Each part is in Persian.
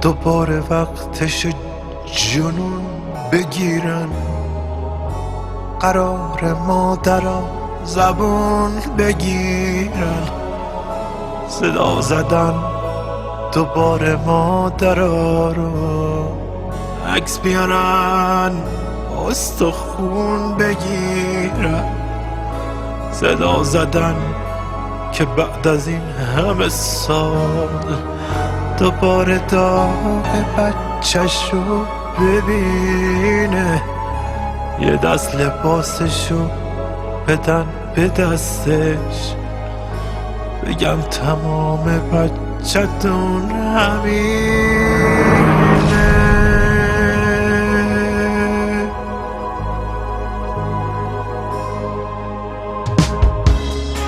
دوباره وقتش جنون بگیرن، قرار مادرها زبون بگیرن، صدا زدن دوباره مادرها رو، عکس بیارن استخون بگیرن، صدا زدن که بعد از این همه سال دوباره داغ بچه‌شو ببینه، یه دست لباسشو بدن به دستش، بگم تمام بچه‌تون همینه.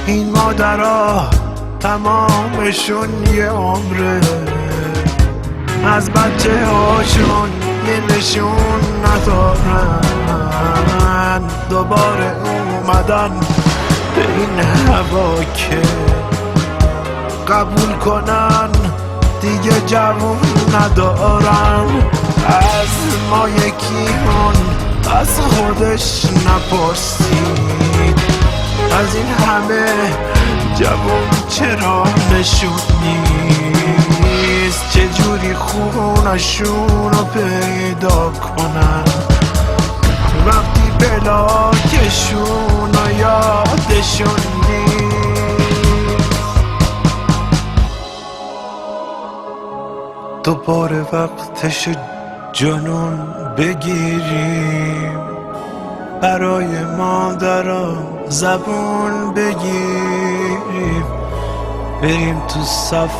این مادرها تمامشون یه عمره، از بچه هاشون یه نشون ندارن، دوباره اومدن به این هوا که قبول کنن دیگه جوون ندارن. از ما یکیمون از خودش نپرسید، از این همه جوون چرا نشون نیست، چجوری خونشونو پیدا کنن وقتی بلاکشونو یادشون نیست. دوباره وقتش جنون بگیریم، برای مادرها زبون بگیریم، بریم تو صف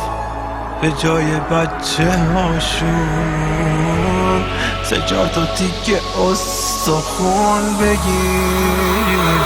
به جای بچه هاشون 3-4 تا تیکه استخون بگیریم.